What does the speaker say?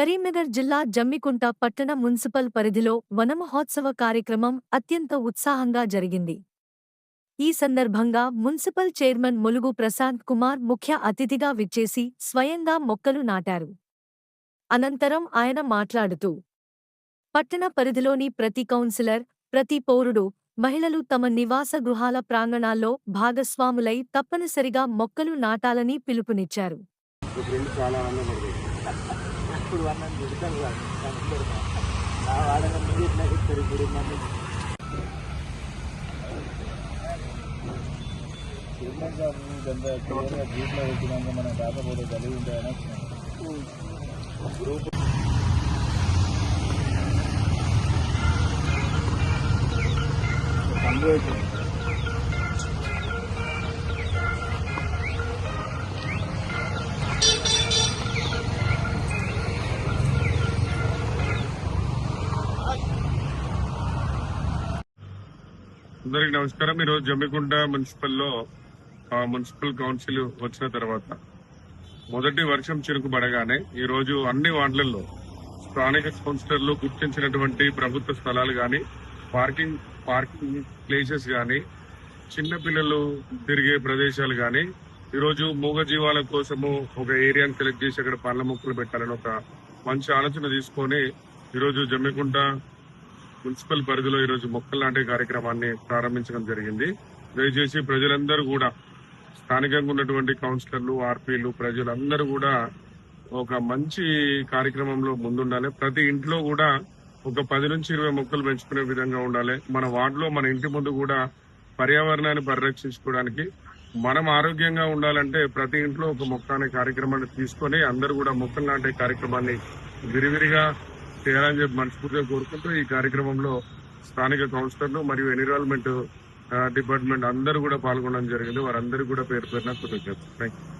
కరీంనగర్ జిల్లా జమ్మికుంట పట్టణ మున్సిపల్ పరిధిలో వనమహోత్సవ కార్యక్రమం అత్యంత ఉత్సాహంగా జరిగింది. ఈ సందర్భంగా మున్సిపల్ చైర్మన్ ములుగు ప్రశాంత్ కుమార్ ముఖ్య అతిథిగా విచ్చేసి స్వయంగా మొక్కలు నాటారు. అనంతరం ఆయన మాట్లాడుతూ, పట్టణ పరిధిలోని ప్రతి కౌన్సిలర్, ప్రతి పౌరుడు, మహిళలు తమ నివాస గృహాల ప్రాంగణాల్లో భాగస్వాములై తప్పనిసరిగా మొక్కలు నాటాలని పిలుపునిచ్చారు. ఇప్పుడు అన్నది పెడతాను కాదు నా వాడగా మీరు ఎట్లా చెప్తారు ఇప్పుడు మళ్ళీ గ్రూప్లో వచ్చినాక మనం కాకపోతే కలిగి ఉంటాయని గ్రూప్ అందరికి నమస్కారం. ఈరోజు జమ్మికుంట మున్సిపల్లో మున్సిపల్ కౌన్సిల్ వచ్చిన తర్వాత మొదటి వర్షం చిరుకు పడగానే ఈ రోజు అన్ని వార్డులలో స్థానిక కౌన్సిలర్లు గుర్తించినటువంటి ప్రభుత్వ స్థలాలు గాని, పార్కింగ్ ప్లేసెస్ గాని, చిన్న పిల్లలు తిరిగే ప్రదేశాలు గాని, ఈరోజు మూగజీవాల కోసము ఒక ఏరియాను సెలెక్ట్ చేసి అక్కడ పండ్ల మొక్కలు పెట్టాలని ఒక మంచి ఆలోచన తీసుకొని ఈరోజు జమ్మికుంట మున్సిపల్ పరిధిలో ఈరోజు మొక్కలు నాటే కార్యక్రమాన్ని ప్రారంభించడం జరిగింది. దయచేసి ప్రజలందరూ కూడా, స్థానికంగా ఉన్నటువంటి కౌన్సిలర్లు, ఆర్పీలు, ప్రజలందరూ కూడా ఒక మంచి కార్యక్రమంలో ముందుండాలి. ప్రతి ఇంట్లో కూడా ఒక 10 నుంచి 20 మొక్కలు పెంచుకునే విధంగా ఉండాలి. మన వార్డులో, మన ఇంటి ముందు కూడా పర్యావరణాన్ని పరిరక్షించుకోవడానికి, మనం ఆరోగ్యంగా ఉండాలంటే ప్రతి ఇంట్లో ఒక మొక్క అనే కార్యక్రమాన్ని తీసుకొని అందరూ కూడా మొక్కలు నాటే కార్యక్రమాన్ని విరివిరిగా చేయాలని చెప్పి మనస్ఫూర్తిగా కోరుకుంటూ ఈ కార్యక్రమంలో స్థానిక కౌన్సిలర్లు మరియు ఎన్విరాన్మెంట్ డిపార్ట్మెంట్ అందరూ కూడా పాల్గొనడం జరిగింది. వారందరూ కూడా పేరు పేరున కృతజ్ఞతలు. థాంక్యూ.